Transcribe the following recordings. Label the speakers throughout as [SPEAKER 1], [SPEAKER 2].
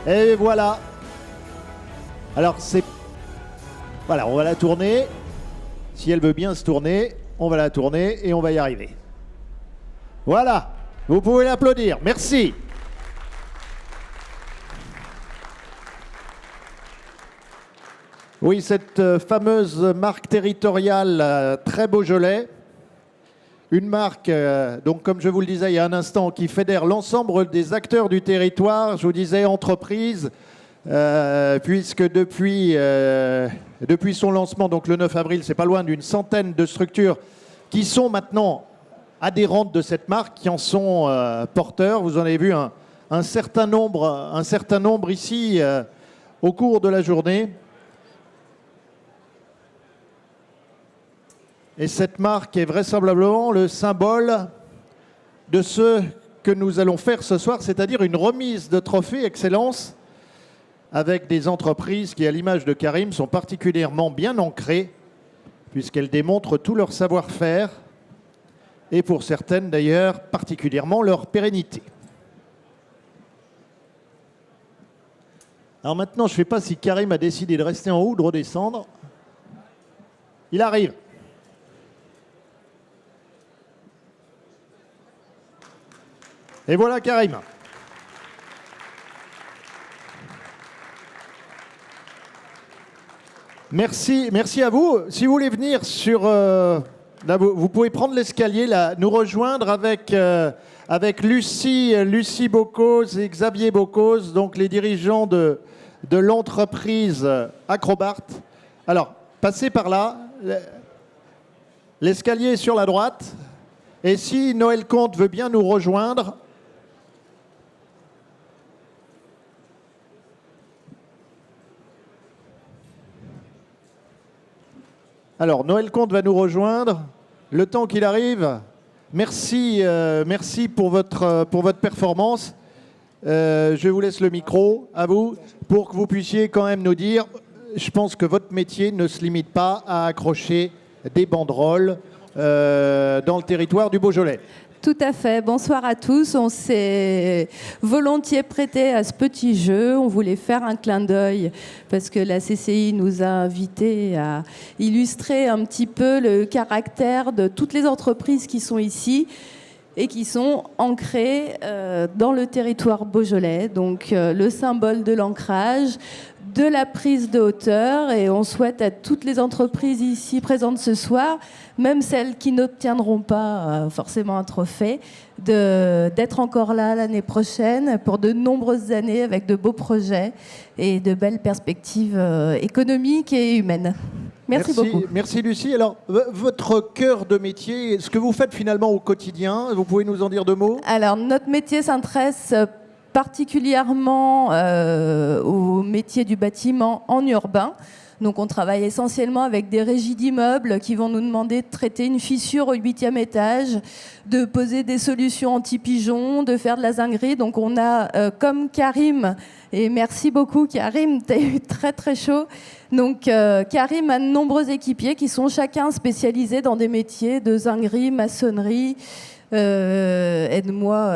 [SPEAKER 1] Et voilà. Alors c'est... Voilà, on va la tourner. Si elle veut bien se tourner, on va la tourner et on va y arriver. Voilà, vous pouvez l'applaudir. Merci. Oui, cette fameuse marque territoriale très Beaujolais, une marque, donc comme je vous le disais il y a un instant, qui fédère l'ensemble des acteurs du territoire, je vous disais entreprise, puisque depuis son lancement, donc le 9 avril, c'est pas loin d'une centaine de structures qui sont maintenant adhérentes de cette marque, qui en sont porteurs. Vous en avez vu un certain nombre ici au cours de la journée. Et cette marque est vraisemblablement le symbole de ce que nous allons faire ce soir, c'est-à-dire une remise de trophée Excellence avec des entreprises qui, à l'image de Karim, sont particulièrement bien ancrées, puisqu'elles démontrent tout leur savoir-faire et pour certaines d'ailleurs particulièrement leur pérennité. Alors maintenant, je ne sais pas si Karim a décidé de rester en haut ou de redescendre. Il arrive. Et voilà Karim. Merci à vous. Si vous voulez venir sur... là, vous pouvez prendre l'escalier, là, nous rejoindre avec Lucie Bocuse et Xavier Bocuse, donc les dirigeants de l'entreprise Acrobart. Alors, passez par là. L'escalier est sur la droite. Et si Noël Comte veut bien nous rejoindre... Alors, Noël Comte va nous rejoindre. Le temps qu'il arrive, merci pour votre performance. Je vous laisse le micro, à vous, pour que vous puissiez quand même nous dire, je pense que votre métier ne se limite pas à accrocher des banderoles dans le territoire du Beaujolais.
[SPEAKER 2] Tout à fait. Bonsoir à tous. On s'est volontiers prêté à ce petit jeu. On voulait faire un clin d'œil parce que la CCI nous a invités à illustrer un petit peu le caractère de toutes les entreprises qui sont ici et qui sont ancrées dans le territoire beaujolais. Donc le symbole de l'ancrage, de la prise de hauteur, et on souhaite à toutes les entreprises ici présentes ce soir, même celles qui n'obtiendront pas forcément un trophée, d'être encore là l'année prochaine pour de nombreuses années avec de beaux projets et de belles perspectives économiques et humaines. Merci beaucoup.
[SPEAKER 1] Merci Lucie. Alors, votre cœur de métier, ce que vous faites finalement au quotidien, vous pouvez nous en dire deux mots?
[SPEAKER 2] Alors, notre métier s'intéresse particulièrement au métier du bâtiment en urbain. Donc on travaille essentiellement avec des régies d'immeubles qui vont nous demander de traiter une fissure au 8e étage, de poser des solutions anti-pigeons, de faire de la zinguerie. Donc on a, comme Karim, et merci beaucoup Karim, t'as eu très très chaud. Donc Karim a de nombreux équipiers qui sont chacun spécialisés dans des métiers de zinguerie, maçonnerie, aide-moi,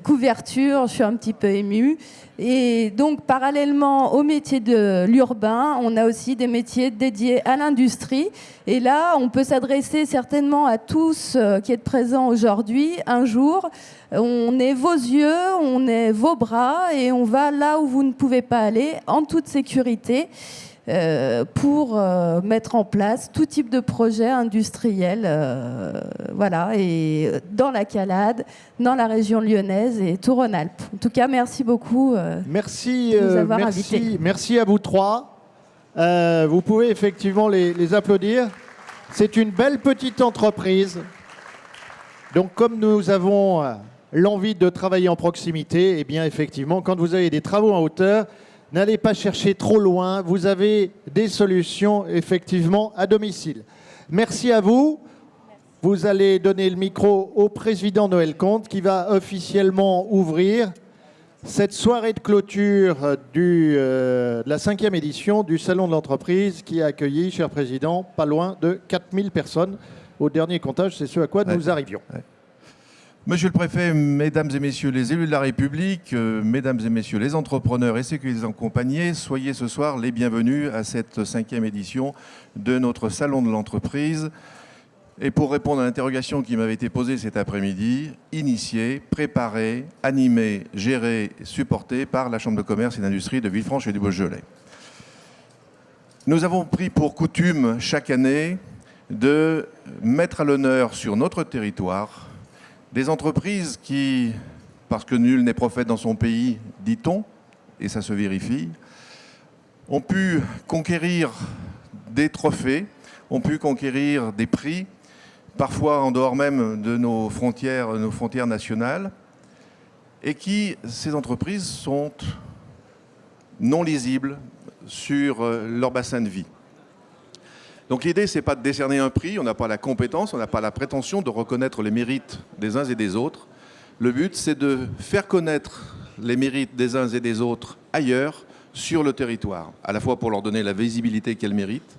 [SPEAKER 2] couverture, je suis un petit peu émue. Et donc, parallèlement au métier de l'urbain, on a aussi des métiers dédiés à l'industrie. Et là, on peut s'adresser certainement à tous qui êtes présents aujourd'hui. Un jour, on est vos yeux, on est vos bras, et on va là où vous ne pouvez pas aller, en toute sécurité. Pour mettre en place tout type de projet industriel, voilà, et dans la Calade, dans la région lyonnaise et tout Rhône-Alpes. En tout cas, merci beaucoup de nous avoir invités.
[SPEAKER 1] Merci à vous trois. Vous pouvez effectivement les applaudir. C'est une belle petite entreprise. Donc, comme nous avons l'envie de travailler en proximité, eh bien, effectivement, quand vous avez des travaux en hauteur, n'allez pas chercher trop loin, vous avez des solutions effectivement à domicile. Merci à vous. Vous allez donner le micro au président Noël Comte qui va officiellement ouvrir cette soirée de clôture de la 5e édition du Salon de l'entreprise qui a accueilli, cher président, pas loin de 4000 personnes. Au dernier comptage, c'est ce à quoi nous arrivions.
[SPEAKER 3] Monsieur le Préfet, Mesdames et Messieurs les élus de la République, Mesdames et Messieurs les entrepreneurs et ceux qui les accompagnent, soyez ce soir les bienvenus à cette 5e édition de notre Salon de l'entreprise. Et pour répondre à l'interrogation qui m'avait été posée cet après-midi, initié, préparé, animé, géré, supporté par la Chambre de commerce et d'industrie de Villefranche et du Beaujolais. Nous avons pris pour coutume chaque année de mettre à l'honneur sur notre territoire des entreprises qui, parce que nul n'est prophète dans son pays, dit-on, et ça se vérifie, ont pu conquérir des trophées, ont pu conquérir des prix, parfois en dehors même de nos frontières nationales, et qui, ces entreprises, sont non lisibles sur leur bassin de vie. Donc l'idée, ce n'est pas de décerner un prix, on n'a pas la compétence, on n'a pas la prétention de reconnaître les mérites des uns et des autres. Le but, c'est de faire connaître les mérites des uns et des autres ailleurs, sur le territoire, à la fois pour leur donner la visibilité qu'elles méritent,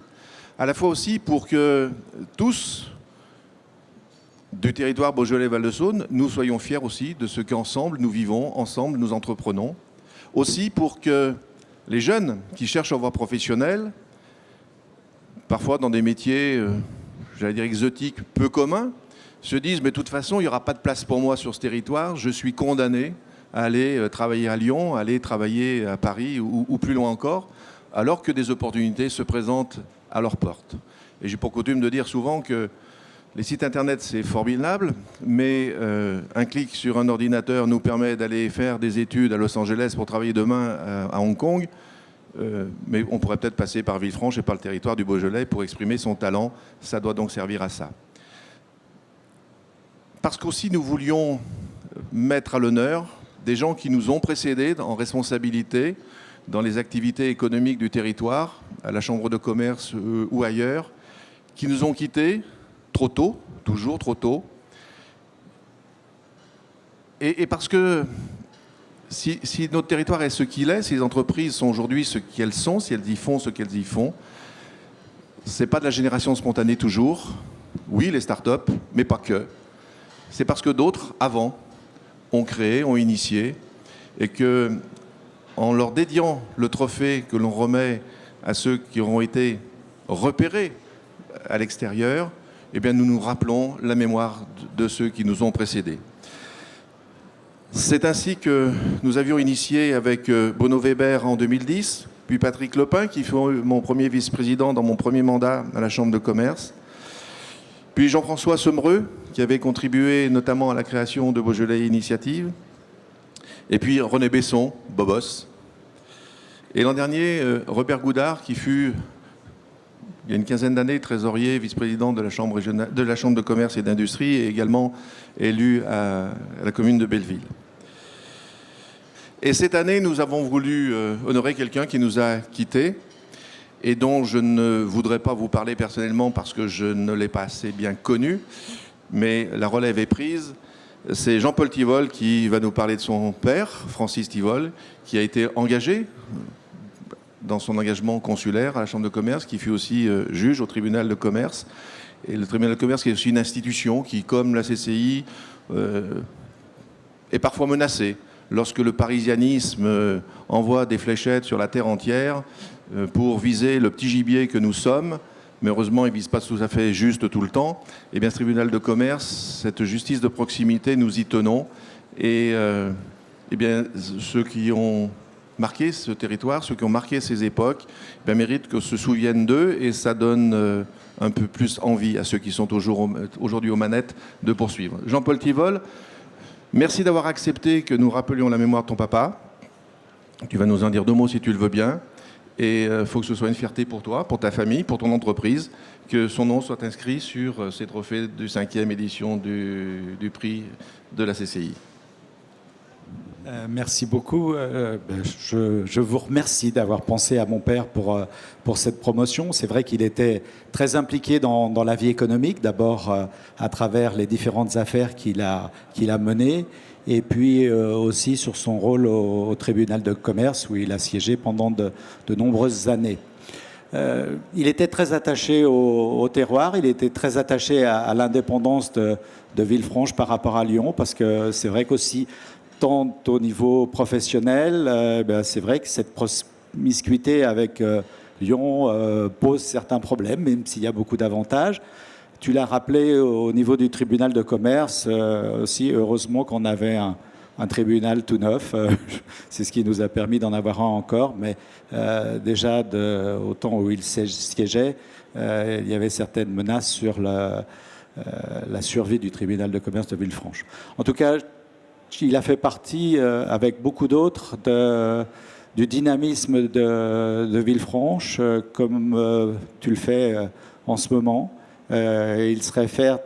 [SPEAKER 3] à la fois aussi pour que tous, du territoire Beaujolais-Val-de-Saône, nous soyons fiers aussi de ce qu'ensemble nous vivons, ensemble nous entreprenons. Aussi pour que les jeunes qui cherchent une voie professionnelle, parfois dans des métiers, j'allais dire exotiques, peu communs, se disent mais de toute façon il n'y aura pas de place pour moi sur ce territoire, je suis condamné à aller travailler à Lyon, à aller travailler à Paris ou plus loin encore, alors que des opportunités se présentent à leur porte. Et j'ai pour coutume de dire souvent que les sites internet c'est formidable, mais un clic sur un ordinateur nous permet d'aller faire des études à Los Angeles pour travailler demain à Hong Kong. Mais on pourrait peut-être passer par Villefranche et par le territoire du Beaujolais pour exprimer son talent. Ça doit donc servir à ça. Parce qu'aussi nous voulions mettre à l'honneur des gens qui nous ont précédés en responsabilité dans les activités économiques du territoire, à la Chambre de commerce ou ailleurs, qui nous ont quittés trop tôt, toujours trop tôt. Et parce que si notre territoire est ce qu'il est, si les entreprises sont aujourd'hui ce qu'elles sont, si elles y font ce qu'elles y font, ce n'est pas de la génération spontanée toujours. Oui, les start-up, mais pas que. C'est parce que d'autres, avant, ont créé, ont initié, et que, en leur dédiant le trophée que l'on remet à ceux qui auront été repérés à l'extérieur, eh bien, nous nous rappelons la mémoire de ceux qui nous ont précédés. C'est ainsi que nous avions initié avec Bruno Weber en 2010, puis Patrick Lopin, qui fut mon premier vice-président dans mon premier mandat à la Chambre de commerce, puis Jean-François Sommereux, qui avait contribué notamment à la création de Beaujolais Initiative, et puis René Besson, Bobos. Et l'an dernier, Robert Goudard, qui fut, il y a une quinzaine d'années, trésorier, vice-président de la Chambre de commerce et d'industrie, et également élu à la commune de Belleville. Et cette année, nous avons voulu honorer quelqu'un qui nous a quittés et dont je ne voudrais pas vous parler personnellement parce que je ne l'ai pas assez bien connu, mais la relève est prise. C'est Jean-Paul Tivol qui va nous parler de son père, Francis Tivol, qui a été engagé dans son engagement consulaire à la Chambre de commerce, qui fut aussi juge au tribunal de commerce. Et le tribunal de commerce qui est aussi une institution qui, comme la CCI, est parfois menacée. Lorsque le parisianisme envoie des fléchettes sur la terre entière pour viser le petit gibier que nous sommes, mais heureusement, il ne vise pas tout à fait juste tout le temps, eh bien, ce tribunal de commerce, cette justice de proximité, nous y tenons. Et eh bien, ceux qui ont marqué ce territoire, ceux qui ont marqué ces époques, eh bien, méritent qu'on se souvienne d'eux et ça donne un peu plus envie à ceux qui sont aujourd'hui aux manettes de poursuivre. Jean-Paul Tivol, merci d'avoir accepté que nous rappelions la mémoire de ton papa. Tu vas nous en dire deux mots si tu le veux bien. Et il faut que ce soit une fierté pour toi, pour ta famille, pour ton entreprise, que son nom soit inscrit sur ces trophées de 5e édition du prix de la CCI.
[SPEAKER 4] Merci beaucoup. Je vous remercie d'avoir pensé à mon père pour cette promotion. C'est vrai qu'il était très impliqué dans la vie économique, d'abord à travers les différentes affaires qu'il a menées, et puis aussi sur son rôle au tribunal de commerce où il a siégé pendant de nombreuses années. il était très attaché au terroir, il était très attaché à l'indépendance de Villefranche par rapport à Lyon, parce que c'est vrai qu'aussi, tant au niveau professionnel, c'est vrai que cette promiscuité avec Lyon pose certains problèmes, même s'il y a beaucoup d'avantages. Tu l'as rappelé au niveau du tribunal de commerce aussi, heureusement qu'on avait un tribunal tout neuf. C'est ce qui nous a permis d'en avoir un encore, mais déjà au temps où il siégeait, il y avait certaines menaces sur la survie du tribunal de commerce de Villefranche. En tout cas, il a fait partie, avec beaucoup d'autres, du dynamisme de Villefranche, comme tu le fais en ce moment. Il serait fier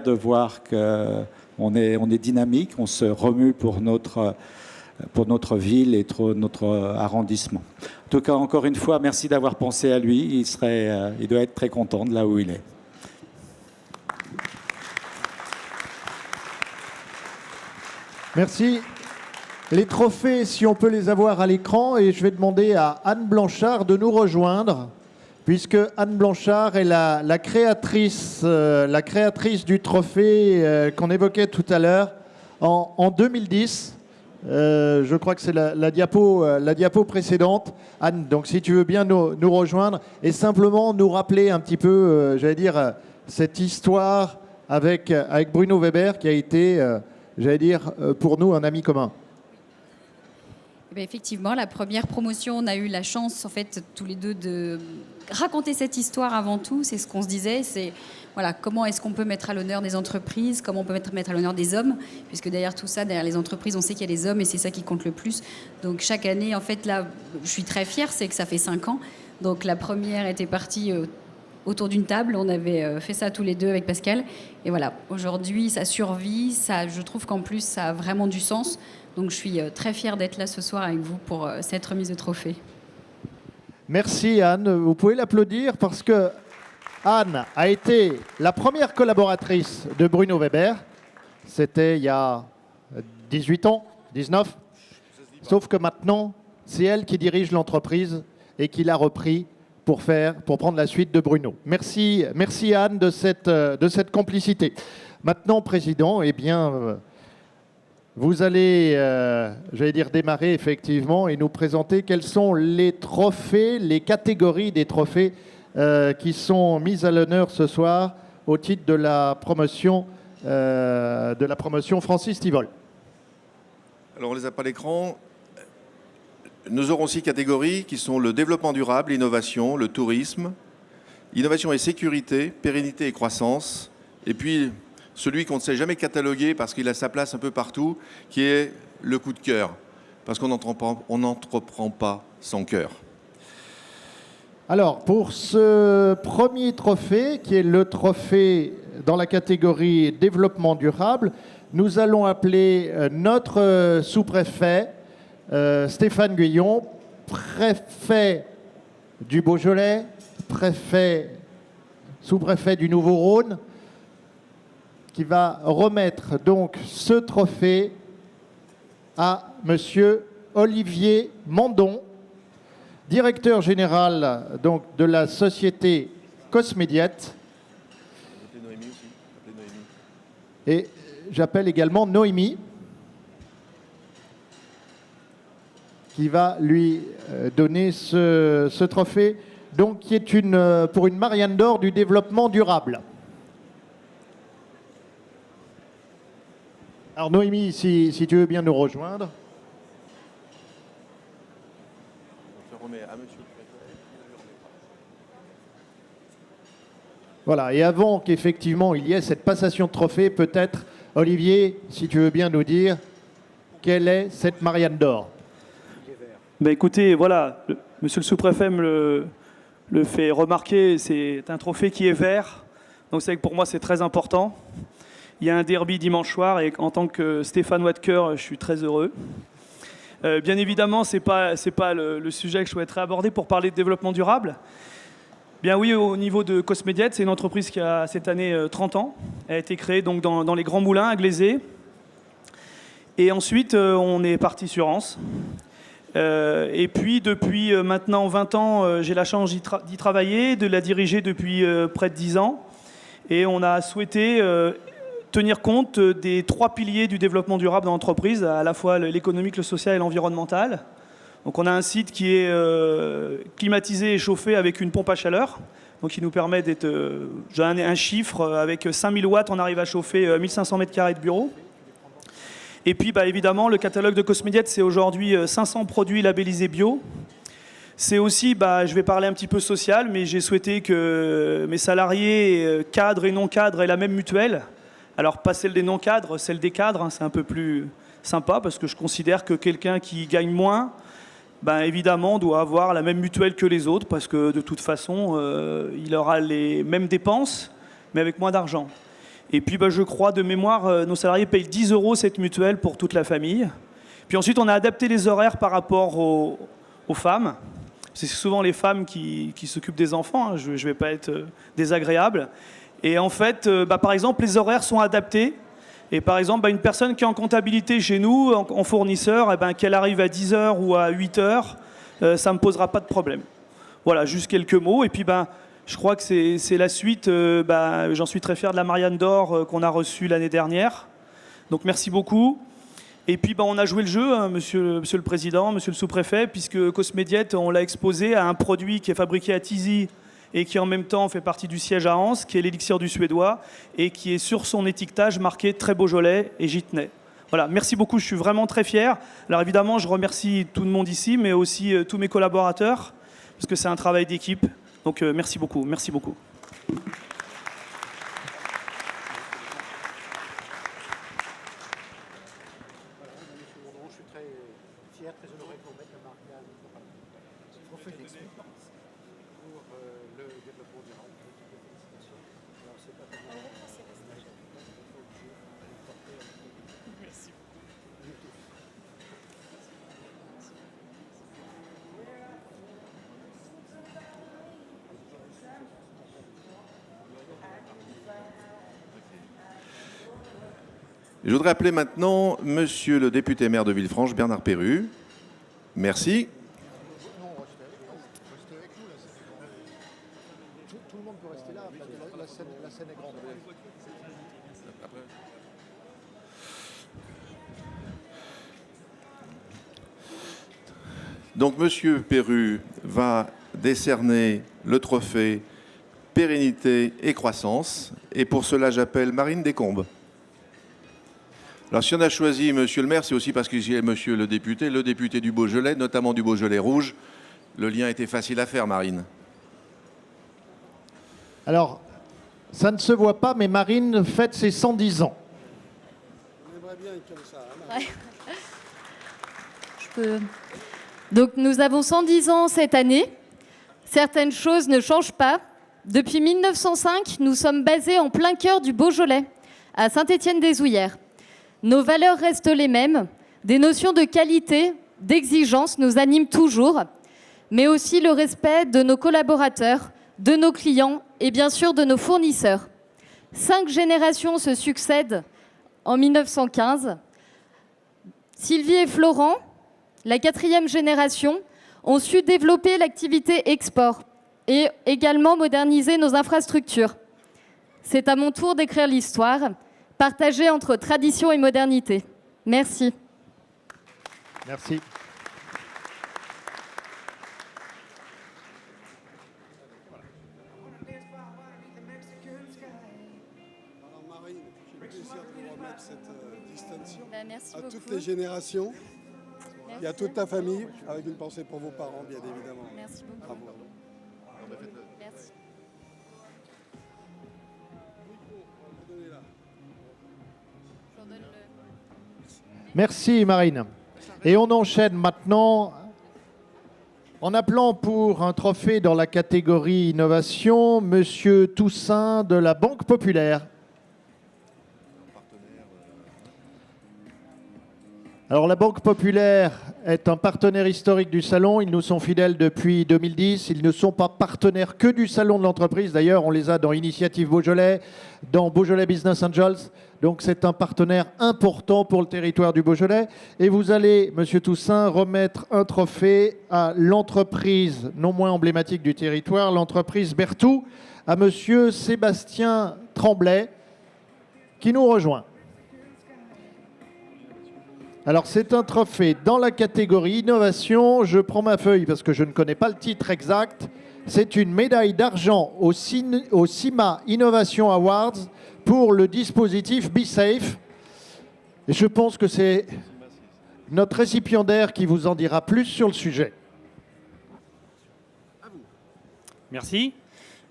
[SPEAKER 4] de voir qu'on est dynamique, on se remue pour notre ville et notre arrondissement. En tout cas, encore une fois, merci d'avoir pensé à lui. Il doit être très content de là où il est.
[SPEAKER 1] Merci. Les trophées, si on peut les avoir à l'écran, et je vais demander à Anne Blanchard de nous rejoindre, puisque Anne Blanchard est la créatrice du trophée qu'on évoquait tout à l'heure en 2010. Je crois que c'est la diapo précédente. Anne, donc si tu veux bien nous rejoindre et simplement nous rappeler un petit peu, cette histoire avec Bruno Weber qui a été, pour nous un ami commun.
[SPEAKER 5] Eh bien, effectivement, la première promotion, on a eu la chance, en fait, tous les deux, de raconter cette histoire avant tout. C'est ce qu'on se disait, c'est voilà, comment est-ce qu'on peut mettre à l'honneur des entreprises, comment on peut mettre à l'honneur des hommes, puisque derrière tout ça, derrière les entreprises, on sait qu'il y a des hommes et c'est ça qui compte le plus. Donc chaque année, en fait, là, je suis très fière, c'est que ça fait 5 ans. Donc la première était partie autour d'une table, on avait fait ça tous les deux avec Pascal. Et voilà, aujourd'hui, ça survit, je trouve qu'en plus, ça a vraiment du sens. Donc je suis très fière d'être là ce soir avec vous pour cette remise de trophée.
[SPEAKER 1] Merci Anne, vous pouvez l'applaudir parce que Anne a été la première collaboratrice de Bruno Weber. C'était il y a 18 ans, 19. Sauf que maintenant, c'est elle qui dirige l'entreprise et qui l'a repris pour prendre la suite de Bruno. Merci Anne de cette complicité. Maintenant, Président, eh bien... vous allez, démarrer effectivement et nous présenter quels sont les trophées, les catégories des trophées qui sont mis à l'honneur ce soir au titre de la promotion Francis Tivol.
[SPEAKER 3] Alors, on ne les a pas à l'écran. Nous aurons 6 catégories qui sont le développement durable, l'innovation, le tourisme, innovation et sécurité, pérennité et croissance, et puis... celui qu'on ne sait jamais cataloguer parce qu'il a sa place un peu partout, qui est le coup de cœur, parce qu'on n'entreprend pas sans cœur.
[SPEAKER 1] Alors, pour ce premier trophée, qui est le trophée dans la catégorie développement durable, nous allons appeler notre sous-préfet, Stéphane Guyon, préfet du Beaujolais, sous-préfet du Nouveau-Rhône, qui va remettre donc ce trophée à Monsieur Olivier Mandon, directeur général donc, de la société Cosmédiette. Et j'appelle également Noémie, qui va lui donner ce trophée, donc, qui est pour une Marianne d'or du développement durable. Alors Noémie, si tu veux bien nous rejoindre. Voilà, et avant qu'effectivement il y ait cette passation de trophée, peut-être, Olivier, si tu veux bien nous dire quelle est cette Marianne d'or.
[SPEAKER 6] Ben écoutez, voilà, monsieur le sous-préfet me le fait remarquer, c'est un trophée qui est vert, donc c'est vrai que pour moi c'est très important. Il y a un derby dimanche soir et en tant que Stéphane Watker, je suis très heureux. Bien évidemment, ce n'est pas le sujet que je souhaiterais aborder pour parler de développement durable. Bien oui, au niveau de Cosmédiette, c'est une entreprise qui a cette année 30 ans. Elle a été créée donc, dans les Grands Moulins à Glaisé. Et ensuite, on est parti sur Anse. Et puis, depuis maintenant 20 ans, j'ai la chance d'y travailler, de la diriger depuis près de 10 ans. Et on a souhaité tenir compte des 3 piliers du développement durable dans l'entreprise, à la fois l'économique, le social et l'environnemental. Donc on a un site qui est climatisé et chauffé avec une pompe à chaleur, donc qui nous permet d'être... j'ai un chiffre, avec 5000 watts, on arrive à chauffer 1500 mètres carrés de bureau. Et puis évidemment, le catalogue de Cosmediet, c'est aujourd'hui 500 produits labellisés bio. C'est aussi, je vais parler un petit peu social, mais j'ai souhaité que mes salariés, cadres et non-cadres, aient la même mutuelle. Alors pas celle des non-cadres, celle des cadres, hein, c'est un peu plus sympa, parce que je considère que quelqu'un qui gagne moins, évidemment, doit avoir la même mutuelle que les autres, parce que de toute façon, il aura les mêmes dépenses, mais avec moins d'argent. Et puis, je crois, de mémoire, nos salariés payent 10 € cette mutuelle pour toute la famille. Puis ensuite, on a adapté les horaires par rapport aux femmes. C'est souvent les femmes qui s'occupent des enfants, hein, je ne vais pas être désagréable. Et en fait, par exemple, les horaires sont adaptés. Et par exemple, une personne qui est en comptabilité chez nous, en fournisseur, qu'elle arrive à 10 h ou à 8 h, ça ne me posera pas de problème. Voilà, juste quelques mots. Et puis, je crois que c'est la suite. J'en suis très fier de la Marianne d'Or qu'on a reçue l'année dernière. Donc, merci beaucoup. Et puis, on a joué le jeu, hein, monsieur le Président, monsieur le Sous-préfet, puisque Cosmediet, on l'a exposé à un produit qui est fabriqué à Tizy et qui en même temps fait partie du siège à Anse, qui est l'élixir du Suédois, et qui est sur son étiquetage marqué très Beaujolais, et j'y tenais. Voilà, merci beaucoup, je suis vraiment très fier. Alors évidemment, je remercie tout le monde ici, mais aussi tous mes collaborateurs, parce que c'est un travail d'équipe. Donc merci beaucoup, merci beaucoup.
[SPEAKER 3] Je voudrais appeler maintenant monsieur le député maire de Villefranche, Bernard Perru. Merci. Tout le monde peut rester là, la scène est grande. Donc monsieur Perru va décerner le trophée Pérennité et Croissance. Et pour cela, j'appelle Marine Descombes. Alors, si on a choisi monsieur le maire, c'est aussi parce qu'il y a monsieur le député du Beaujolais, notamment du Beaujolais rouge. Le lien était facile à faire, Marine.
[SPEAKER 1] Alors, ça ne se voit pas, mais Marine fête ses 110 ans.
[SPEAKER 7] On aimerait bien être comme ça.
[SPEAKER 8] Hein, je peux... Donc, nous avons 110 ans cette année. Certaines choses ne changent pas. Depuis 1905, nous sommes basés en plein cœur du Beaujolais, à Saint-Étienne-des-Ouillères. Nos valeurs restent les mêmes. Des notions de qualité, d'exigence nous animent toujours, mais aussi le respect de nos collaborateurs, de nos clients et bien sûr de nos fournisseurs. 5 générations se succèdent en 1915. Sylvie et Florent, la 4e génération, ont su développer l'activité export et également moderniser nos infrastructures. C'est à mon tour d'écrire l'histoire, partagée entre tradition et modernité. Merci.
[SPEAKER 1] Merci.
[SPEAKER 7] Alors Marine, j'ai le plaisir de vous remettre cette distinction
[SPEAKER 8] Merci
[SPEAKER 7] à
[SPEAKER 8] beaucoup.
[SPEAKER 7] toutes les générations et à toute ta famille, avec une pensée pour vos parents, bien évidemment.
[SPEAKER 8] Merci beaucoup.
[SPEAKER 7] Bravo.
[SPEAKER 8] Merci.
[SPEAKER 1] Merci Marine. Et on enchaîne maintenant en appelant pour un trophée dans la catégorie innovation, monsieur Toussaint de la Banque Populaire. Alors la Banque Populaire est un partenaire historique du Salon. Ils nous sont fidèles depuis 2010. Ils ne sont pas partenaires que du Salon de l'entreprise. D'ailleurs, on les a dans Initiative Beaujolais, dans Beaujolais Business Angels. Donc c'est un partenaire important pour le territoire du Beaujolais. Et vous allez, Monsieur Toussaint, remettre un trophée à l'entreprise non moins emblématique du territoire, l'entreprise Berthoud, à Monsieur Sébastien Tremblay, qui nous rejoint. Alors c'est un trophée dans la catégorie innovation. Je prends ma feuille parce que je ne connais pas le titre exact. C'est une médaille d'argent au CIMA Innovation Awards pour le dispositif BeSafe. Et je pense que c'est notre récipiendaire qui vous en dira plus sur le sujet.
[SPEAKER 9] Merci.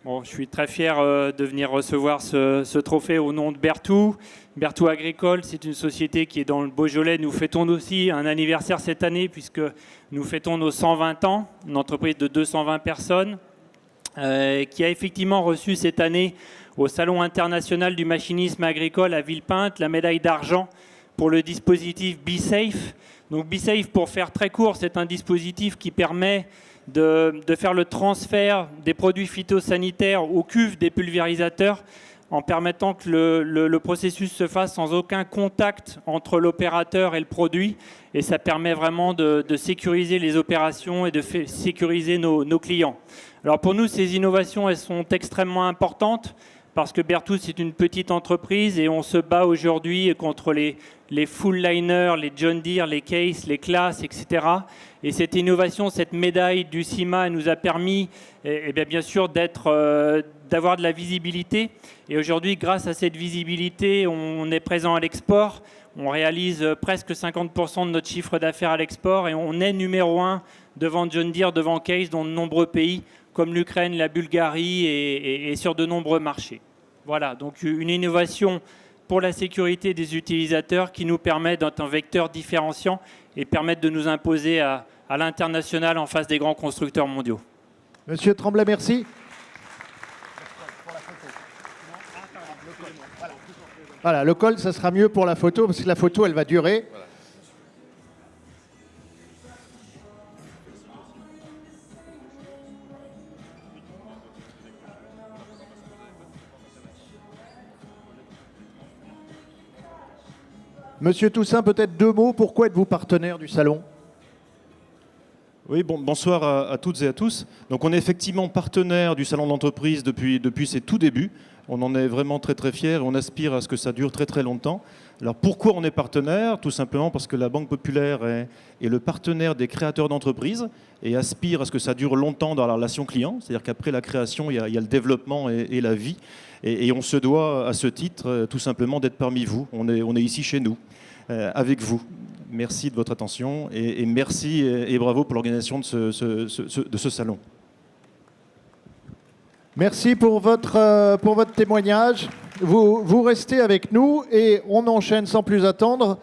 [SPEAKER 9] Bon, je suis très fier de venir recevoir ce trophée au nom de Berthoud. Berthoud Agricole, c'est une société qui est dans le Beaujolais. Nous fêtons aussi un anniversaire cette année puisque nous fêtons nos 120 ans, une entreprise de 220 personnes qui a effectivement reçu cette année au Salon international du machinisme agricole à Villepinte la médaille d'argent pour le dispositif BeSafe. Donc BeSafe, pour faire très court, c'est un dispositif qui permet de faire le transfert des produits phytosanitaires aux cuves des pulvérisateurs en permettant que le processus se fasse sans aucun contact entre l'opérateur et le produit. Et ça permet vraiment de sécuriser les opérations et de sécuriser nos clients. Alors pour nous, ces innovations, elles sont extrêmement importantes parce que Berthoud, c'est une petite entreprise et on se bat aujourd'hui contre les full liners, les John Deere, les Case, les Claas, etc. Et cette innovation, cette médaille du CIMA nous a permis, bien sûr, d'avoir de la visibilité. Et aujourd'hui, grâce à cette visibilité, on est présent à l'export. On réalise presque 50% de notre chiffre d'affaires à l'export et on est numéro 1 devant John Deere, devant Case, dans de nombreux pays comme l'Ukraine, la Bulgarie et sur de nombreux marchés. Voilà, donc une innovation pour la sécurité des utilisateurs qui nous permet d'être un vecteur différenciant et permettre de nous imposer à l'international en face des grands constructeurs mondiaux.
[SPEAKER 1] Monsieur Tremblay, merci. Voilà, le col, ça sera mieux pour la photo parce que la photo, elle va durer. Monsieur Toussaint, peut-être 2 mots. Pourquoi êtes-vous partenaire du salon ?
[SPEAKER 10] Oui, bonsoir à toutes et à tous. Donc on est effectivement partenaire du Salon de l'entreprise depuis ses tout débuts. On en est vraiment très très fiers et on aspire à ce que ça dure très très longtemps. Alors pourquoi on est partenaire ? Tout simplement parce que la Banque Populaire est le partenaire des créateurs d'entreprises et aspire à ce que ça dure longtemps dans la relation client. C'est-à-dire qu'après la création, il y a le développement et la vie. Et on se doit à ce titre tout simplement d'être parmi vous. On est ici chez nous, avec vous. Merci de votre attention et merci et bravo pour l'organisation de ce salon.
[SPEAKER 1] Merci pour votre témoignage. Vous restez avec nous et on enchaîne sans plus attendre.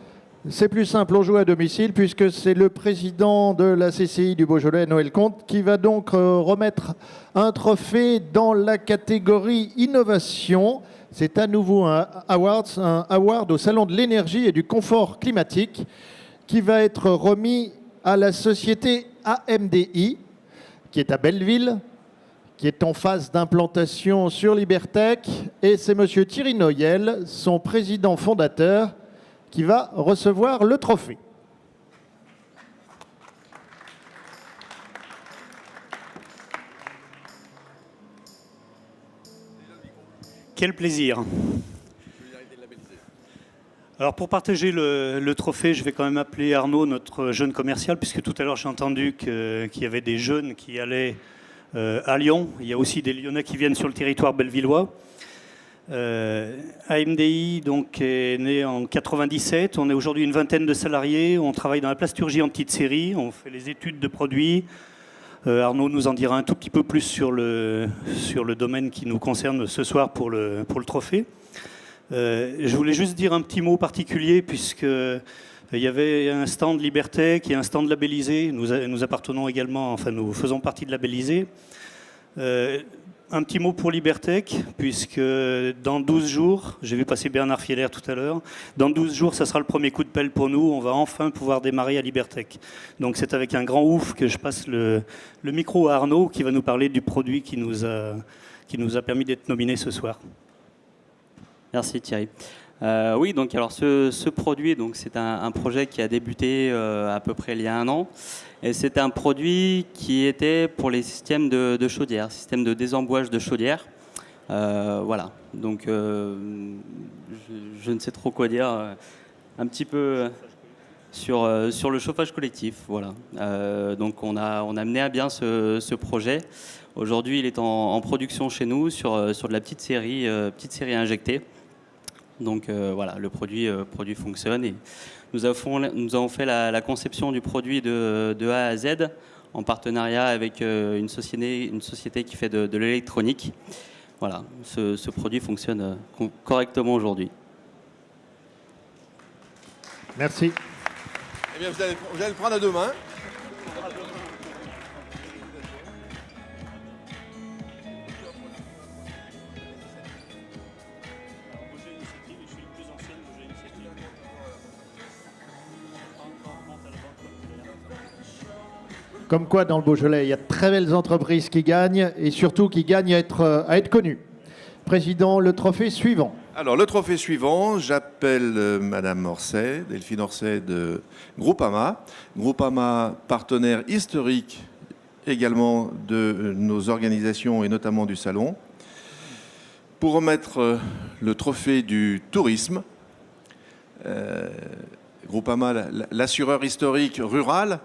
[SPEAKER 1] C'est plus simple, on joue à domicile puisque c'est le président de la CCI du Beaujolais, Noël Comte, qui va donc remettre un trophée dans la catégorie innovation. C'est à nouveau un award au Salon de l'énergie et du confort climatique qui va être remis à la société AMDI, qui est à Belleville, qui est en phase d'implantation sur Libertech. Et c'est monsieur Thierry Noyel, son président fondateur, qui va recevoir le trophée.
[SPEAKER 11] Quel plaisir. Alors pour partager le trophée, je vais quand même appeler Arnaud, notre jeune commercial, puisque tout à l'heure j'ai entendu qu'il y avait des jeunes qui allaient à Lyon. Il y a aussi des Lyonnais qui viennent sur le territoire bellevillois. AMDI donc, est né en 97. On est aujourd'hui une vingtaine de salariés. On travaille dans la plasturgie en petite série. On fait les études de produits. Arnaud nous en dira un tout petit peu plus sur le domaine qui nous concerne ce soir pour le trophée. Je voulais juste dire un petit mot particulier puisque il y avait un stand Libertech et un stand labellisé. Nous appartenons également, enfin nous faisons partie de labellisé. un petit mot pour Libertech, puisque dans 12 jours, j'ai vu passer Bernard Fieler tout à l'heure, dans 12 jours, ça sera le premier coup de pelle pour nous. On va enfin pouvoir démarrer à Libertech. Donc c'est avec un grand ouf que je passe le micro à Arnaud, qui va nous parler du produit qui nous a permis d'être nominé ce soir.
[SPEAKER 12] Merci Thierry. Oui, donc alors ce produit, donc c'est un projet qui a débuté à peu près il y a 1 an. Et c'est un produit qui était pour les systèmes de chaudière, système de désembouage de chaudière. Voilà, donc je ne sais trop quoi dire, un petit peu sur le chauffage collectif. Voilà. Donc on a mené à bien ce projet. Aujourd'hui, il est en production chez nous sur de la petite série injectée. Donc voilà, le produit fonctionne et nous avons fait la conception du produit de A à Z en partenariat avec une société qui fait de l'électronique. Voilà, ce produit fonctionne correctement aujourd'hui.
[SPEAKER 1] Merci.
[SPEAKER 3] Eh bien, vous allez le prendre à 2 mains.
[SPEAKER 1] Comme quoi, dans le Beaujolais, il y a de très belles entreprises qui gagnent et surtout qui gagnent à être connues. Président, le trophée suivant.
[SPEAKER 3] Alors, le trophée suivant, j'appelle Madame Orsay, Delphine Orsay de Groupama. Groupama, partenaire historique également de nos organisations et notamment du Salon, pour remettre le trophée du tourisme. Groupama, l'assureur historique rural,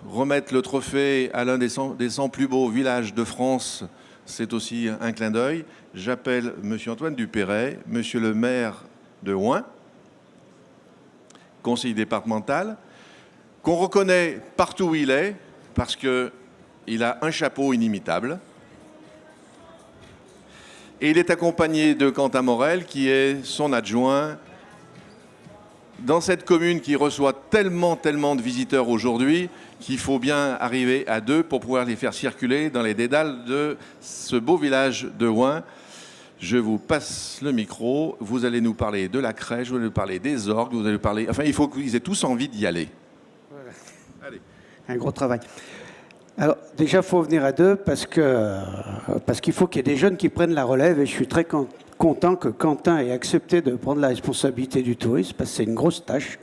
[SPEAKER 3] remettre le trophée à l'un des 100 plus beaux villages de France, c'est aussi un clin d'œil. J'appelle M. Antoine Dupéret, M. le maire de Ouin, conseiller départemental, qu'on reconnaît partout où il est, parce qu'il a un chapeau inimitable. Et il est accompagné de Quentin Morel, qui est son adjoint. Dans cette commune qui reçoit tellement de visiteurs aujourd'hui, qu'il faut bien arriver à 2 pour pouvoir les faire circuler dans les dédales de ce beau village de Ouin. Je vous passe le micro. Vous allez nous parler de la crèche, vous allez nous parler des orgues, vous allez nous parler... Enfin, il faut qu'ils aient tous envie d'y aller.
[SPEAKER 13] Voilà.
[SPEAKER 3] Allez.
[SPEAKER 13] Un gros travail. Alors, déjà, il faut venir à 2 parce qu'il faut qu'il y ait des jeunes qui prennent la relève et je suis très content que Quentin ait accepté de prendre la responsabilité du tourisme parce que c'est une grosse tâche,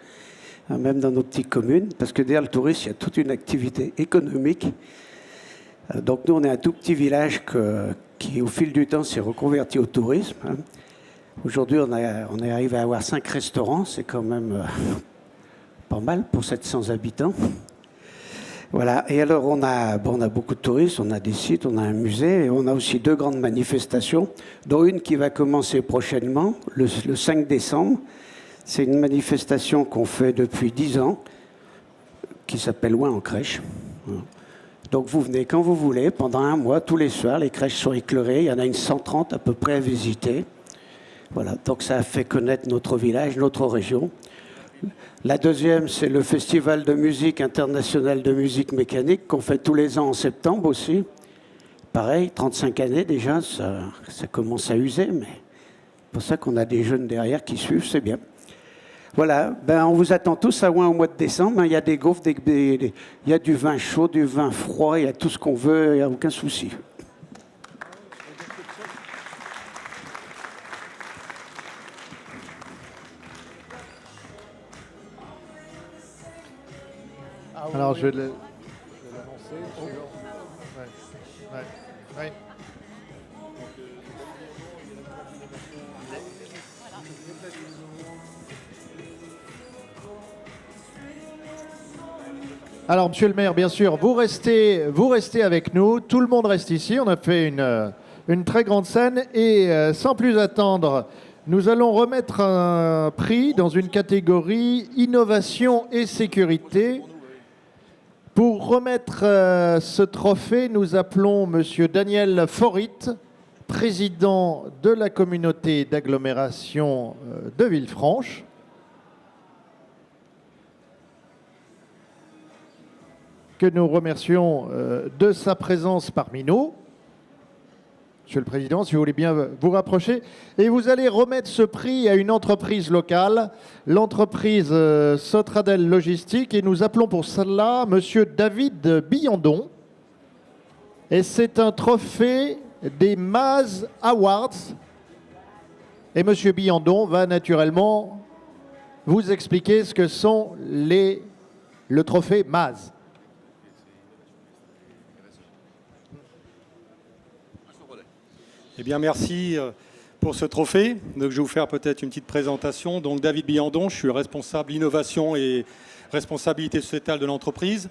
[SPEAKER 13] même dans nos petites communes, parce que derrière le tourisme, il y a toute une activité économique. Donc nous, on est un tout petit village qui, au fil du temps, s'est reconverti au tourisme. Aujourd'hui, on est arrivé à avoir 5 restaurants, c'est quand même pas mal pour 700 habitants. Voilà, et alors on a beaucoup de touristes, on a des sites, on a un musée, et on a aussi 2 grandes manifestations, dont une qui va commencer prochainement, le 5 décembre. C'est une manifestation qu'on fait depuis 10 ans, qui s'appelle Ouin en crèche. Donc vous venez quand vous voulez, pendant 1 mois, tous les soirs, les crèches sont éclairées, il y en a une 130 à peu près à visiter. Voilà, donc ça a fait connaître notre village, notre région. La deuxième, c'est le Festival de musique international de musique mécanique qu'on fait tous les ans en septembre aussi. Pareil, 35 années déjà, ça commence à user, mais c'est pour ça qu'on a des jeunes derrière qui suivent, c'est bien. Voilà, on vous attend tous à Ouin au mois de décembre. Il y a des gaufres, il y a du vin chaud, du vin froid, il y a tout ce qu'on veut, il n'y a aucun souci.
[SPEAKER 1] Alors, je vais l'annoncer. Ouais. Alors, monsieur le maire, bien sûr, vous restez avec nous. Tout le monde reste ici. On a fait une très grande scène. Et sans plus attendre, nous allons remettre un prix dans une catégorie innovation et sécurité. Pour remettre ce trophée, nous appelons monsieur Daniel Forit, président de la communauté d'agglomération de Villefranche. Que nous remercions de sa présence parmi nous. Monsieur le Président, si vous voulez bien vous rapprocher. Et vous allez remettre ce prix à une entreprise locale, l'entreprise Sotradel Logistique. Et nous appelons pour cela Monsieur David Billandon. Et c'est un trophée des Maz Awards. Et Monsieur Billandon va naturellement vous expliquer ce que sont le trophée Maz.
[SPEAKER 14] Eh bien, merci pour ce trophée. Donc, je vais vous faire peut-être une petite présentation. Donc, David Billandon, je suis responsable innovation et responsabilité sociétale de l'entreprise.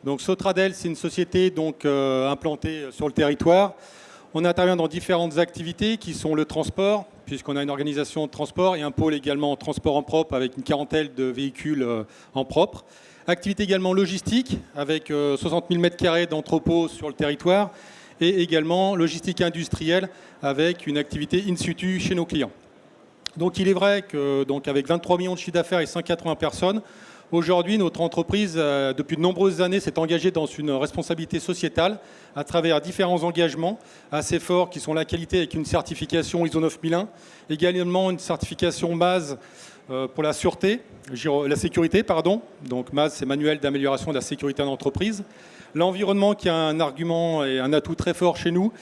[SPEAKER 14] Donc, Sotradel, c'est une société donc, implantée sur le territoire. On intervient dans différentes activités qui sont le transport, puisqu'on a une organisation de transport et un pôle également en transport en propre avec une quarantaine de véhicules en propre. Activité également logistique avec 60 000 m² d'entrepôts sur le territoire. Et également logistique industrielle avec une activité in situ chez nos clients. Donc il est vrai que donc, avec 23 millions de chiffre d'affaires et 180 personnes, aujourd'hui notre entreprise, depuis de nombreuses années, s'est engagée dans une responsabilité sociétale à travers différents engagements assez forts qui sont la qualité avec une certification ISO 9001, également une certification MAS pour la sûreté, la sécurité, pardon. Donc MAS, c'est Manuel d'amélioration de la sécurité en entreprise. L'environnement qui a un argument et un atout très fort chez nous.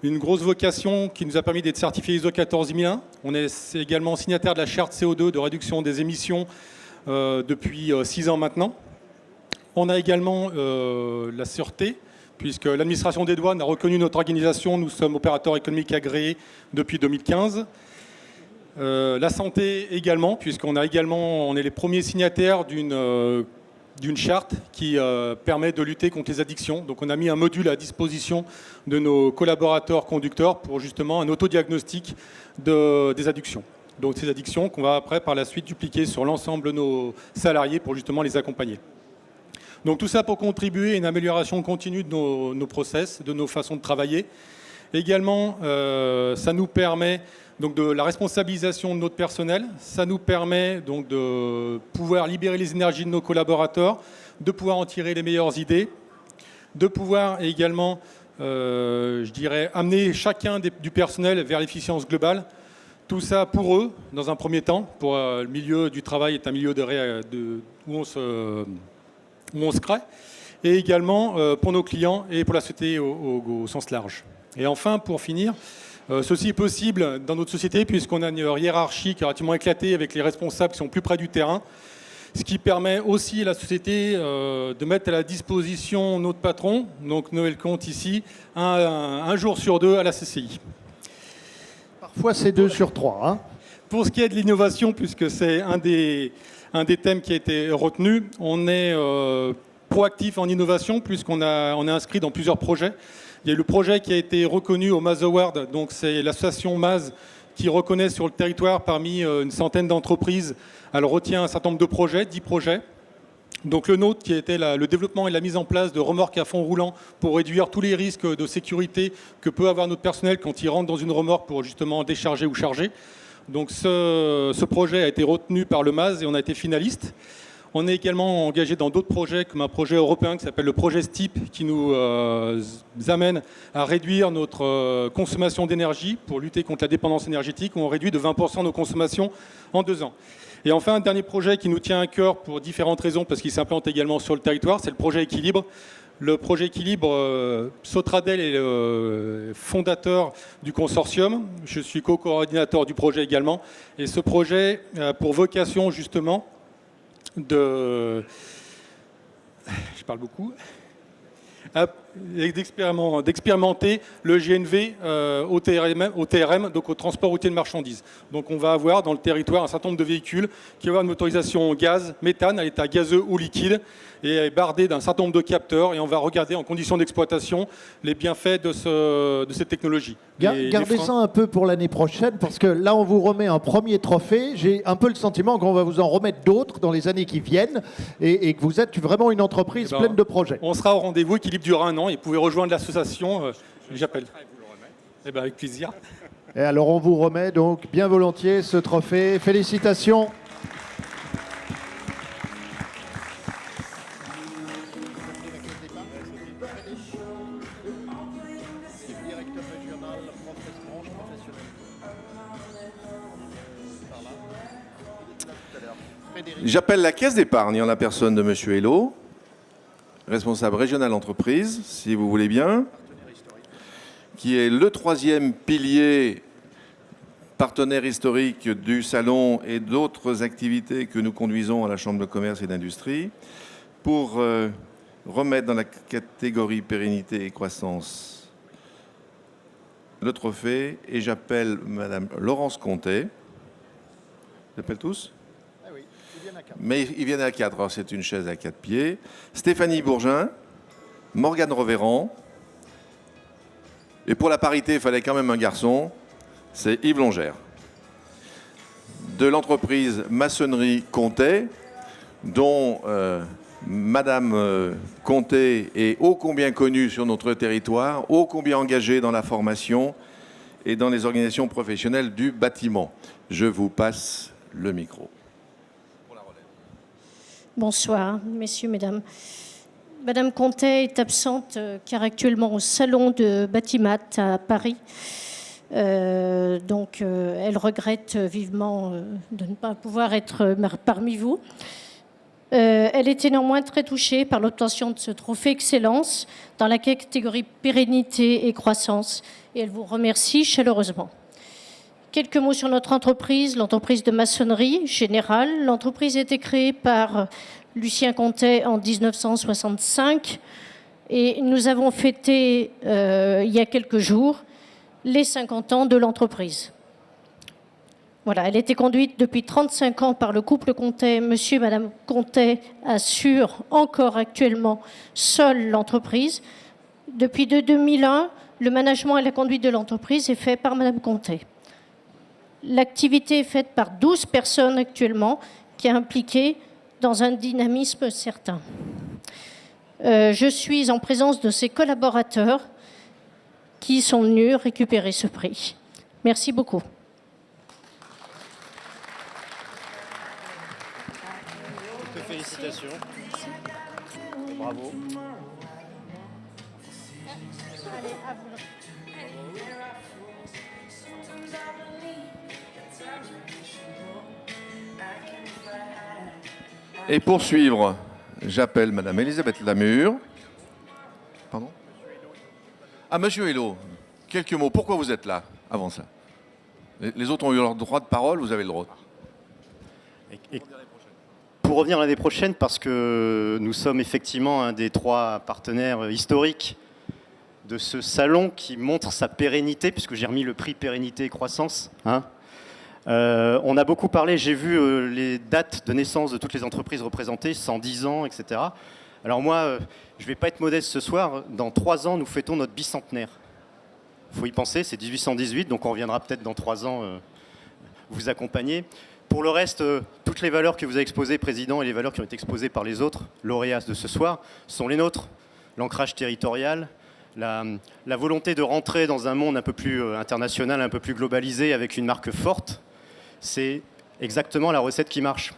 [SPEAKER 14] Une grosse vocation qui nous a permis d'être certifié ISO 14001. On est également signataire de la charte CO2 de réduction des émissions depuis 6 ans maintenant. On a également la sûreté, puisque l'administration des douanes a reconnu notre organisation. Nous sommes opérateurs économiques agréés depuis 2015. La santé également, puisqu'on est les premiers signataires d'une charte qui permet de lutter contre les addictions. Donc on a mis un module à disposition de nos collaborateurs conducteurs pour justement un autodiagnostic des addictions. Donc ces addictions qu'on va après par la suite dupliquer sur l'ensemble de nos salariés pour justement les accompagner. Donc tout ça pour contribuer à une amélioration continue de nos process, de nos façons de travailler. Également, ça nous permet donc de la responsabilisation de notre personnel. Ça nous permet donc de pouvoir libérer les énergies de nos collaborateurs, de pouvoir en tirer les meilleures idées, de pouvoir également, je dirais, amener chacun du personnel vers l'efficience globale. Tout ça pour eux, dans un premier temps, pour le milieu du travail est un milieu où on se crée, et également pour nos clients et pour la société au sens large. Et enfin, pour finir, ceci est possible dans notre société puisqu'on a une hiérarchie qui est relativement éclatée avec les responsables qui sont plus près du terrain, ce qui permet aussi à la société de mettre à la disposition notre patron, donc Noël Comte ici, un jour sur 2 à la CCI.
[SPEAKER 1] Parfois c'est 2 sur 3. Hein.
[SPEAKER 14] Pour ce qui est de l'innovation, puisque c'est un des thèmes qui a été retenu, on est proactif en innovation puisqu'on est inscrit dans plusieurs projets. Il y a eu le projet qui a été reconnu au Maz Award, donc c'est l'association Maz qui reconnaît sur le territoire parmi une centaine d'entreprises. Elle retient un certain nombre de projets, 10 projets. Donc le nôtre qui était le développement et la mise en place de remorques à fond roulant pour réduire tous les risques de sécurité que peut avoir notre personnel quand il rentre dans une remorque pour justement décharger ou charger. Donc ce projet a été retenu par le Maz et on a été finaliste. On est également engagé dans d'autres projets, comme un projet européen qui s'appelle le projet STIP, qui nous amène à réduire notre consommation d'énergie pour lutter contre la dépendance énergétique, où on réduit de 20% nos consommations en 2 ans. Et enfin, un dernier projet qui nous tient à cœur pour différentes raisons, parce qu'il s'implante également sur le territoire, c'est le projet Équilibre. Le projet Équilibre, Sotradel est le fondateur du consortium. Je suis co-coordinateur du projet également. Et ce projet a pour vocation, justement, je parle beaucoup, d'expérimenter le GNV au TRM, donc au transport routier de marchandises. Donc on va avoir dans le territoire un certain nombre de véhicules qui vont avoir une motorisation gaz, méthane à l'état gazeux ou liquide et bardé d'un certain nombre de capteurs et on va regarder en conditions d'exploitation les bienfaits de cette technologie.
[SPEAKER 1] Gardez ça un peu pour l'année prochaine parce que là on vous remet un premier trophée. J'ai un peu le sentiment qu'on va vous en remettre d'autres dans les années qui viennent et que vous êtes vraiment une entreprise pleine de projets.
[SPEAKER 14] On sera au rendez-vous, Équilibre durera 1 an et vous pouvez rejoindre l'association. J'appelle. Eh ben, avec plaisir.
[SPEAKER 1] Et alors on vous remet donc bien volontiers ce trophée. Félicitations.
[SPEAKER 3] J'appelle la caisse d'épargne en la personne de M. Hello, responsable régional entreprise, si vous voulez bien, qui est le troisième pilier partenaire historique du salon et d'autres activités que nous conduisons à la Chambre de commerce et d'industrie, pour remettre dans la catégorie pérennité et croissance le trophée. Et j'appelle Madame Laurence Comté. J'appelle tous ? Mais ils viennent à 4, alors c'est une chaise à 4 pieds. Stéphanie Bourgin, Morgane Revéran. Et pour la parité, il fallait quand même un garçon, c'est Yves Longère. De l'entreprise Maçonnerie Comté, dont Madame Comté est ô combien connue sur notre territoire, ô combien engagée dans la formation et dans les organisations professionnelles du bâtiment. Je vous passe le micro.
[SPEAKER 15] Bonsoir, messieurs, mesdames. Madame Comté est absente car actuellement au salon de Batimat à Paris. Donc elle regrette vivement de ne pas pouvoir être parmi vous. Elle était néanmoins très touchée par l'obtention de ce trophée Excellence dans la catégorie Pérennité et Croissance. Et elle vous remercie chaleureusement. Quelques mots sur notre entreprise, l'entreprise de maçonnerie générale. L'entreprise a été créée par Lucien Comté en 1965 et nous avons fêté il y a quelques jours les 50 ans de l'entreprise. Voilà, elle était conduite depuis 35 ans par le couple Comté. Monsieur et Madame Comté assurent encore actuellement seul l'entreprise. Depuis 2001, le management et la conduite de l'entreprise est fait par Madame Comté. L'activité est faite par 12 personnes actuellement, qui est impliquée dans un dynamisme certain. Je suis en présence de ses collaborateurs qui sont venus récupérer ce prix. Merci beaucoup.
[SPEAKER 16] Félicitations. Bravo.
[SPEAKER 15] Allez, à vous.
[SPEAKER 3] Et pour suivre, j'appelle Madame Elisabeth Lamure. Pardon ? Ah, Monsieur Hello, quelques mots. Pourquoi vous êtes là, avant ça ? Les autres ont eu leur droit de parole, vous avez le droit.
[SPEAKER 16] Pour revenir l'année prochaine, parce que nous sommes effectivement un des 3 partenaires historiques de ce salon qui montre sa pérennité, puisque j'ai remis le prix Pérennité et Croissance. On a beaucoup parlé, j'ai vu les dates de naissance de toutes les entreprises représentées, 110 ans, etc. Alors moi, je ne vais pas être modeste ce soir, dans 3 ans, nous fêtons notre bicentenaire. Il faut y penser, c'est 1818, donc on reviendra peut-être dans 3 ans vous accompagner. Pour le reste, toutes les valeurs que vous avez exposées, Président, et les valeurs qui ont été exposées par les autres lauréats de ce soir, sont les nôtres. L'ancrage territorial, la volonté de rentrer dans un monde un peu plus international, un peu plus globalisé, avec une marque forte, c'est exactement la recette qui marche.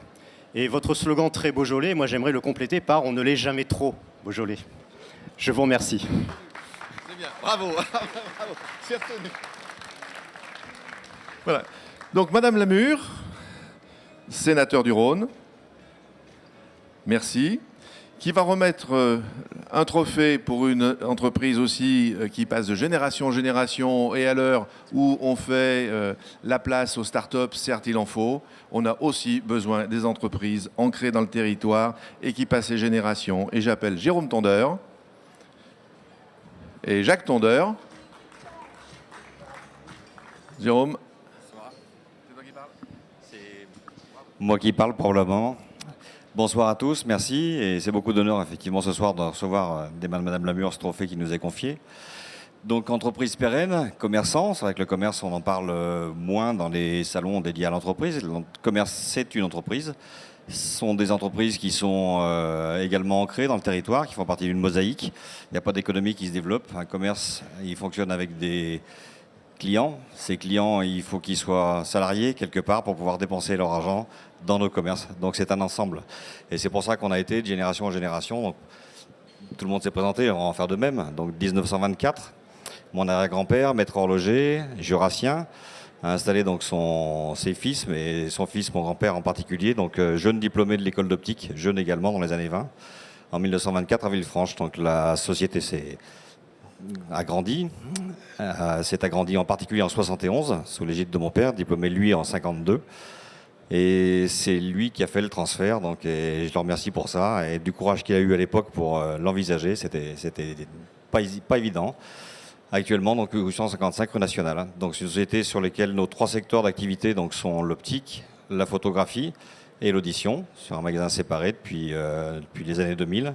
[SPEAKER 16] Et votre slogan très Beaujolais, moi j'aimerais le compléter par « On ne l'est jamais trop Beaujolais ». Je vous remercie.
[SPEAKER 3] C'est bien, bravo. Bravo. C'est retenu. Voilà. Donc Madame Lamure, sénateur du Rhône, merci, qui va remettre un trophée pour une entreprise aussi qui passe de génération en génération, et à l'heure où on fait la place aux startups, certes il en faut, on a aussi besoin des entreprises ancrées dans le territoire et qui passent les générations. Et j'appelle Jérôme Tondeur et Jacques Tondeur. Jérôme. C'est toi qui parles ?
[SPEAKER 17] Moi qui parle probablement. Bonsoir à tous, merci. Et c'est beaucoup d'honneur effectivement ce soir de recevoir des mains de Madame Lamure ce trophée qui nous est confié. Donc entreprise pérenne, commerçant, c'est vrai que le commerce on en parle moins dans les salons dédiés à l'entreprise. Le commerce c'est une entreprise. Ce sont des entreprises qui sont également ancrées dans le territoire, qui font partie d'une mosaïque. Il n'y a pas d'économie qui se développe. Un commerce, il fonctionne avec des clients. Ces clients, il faut qu'ils soient salariés quelque part pour pouvoir dépenser leur argent dans nos commerces. Donc c'est un ensemble. Et c'est pour ça qu'on a été de génération en génération. Donc, tout le monde s'est présenté, on va en faire de même. Donc 1924, mon arrière-grand-père, maître horloger, jurassien, a installé donc ses fils, mais son fils, mon grand-père en particulier, donc jeune diplômé de l'école d'optique, jeune également dans les années 20, en 1924 à Villefranche. Donc la société s'est agrandie, s'est agrandie en particulier en 71, sous l'égide de mon père, diplômé lui en 52. Et c'est lui qui a fait le transfert, donc, et je le remercie pour ça, et du courage qu'il a eu à l'époque pour l'envisager, c'était pas évident. Actuellement, donc 855 rue Nationale. Donc c'est une société sur laquelle nos 3 secteurs d'activité donc, sont l'optique, la photographie et l'audition, sur un magasin séparé depuis les années 2000.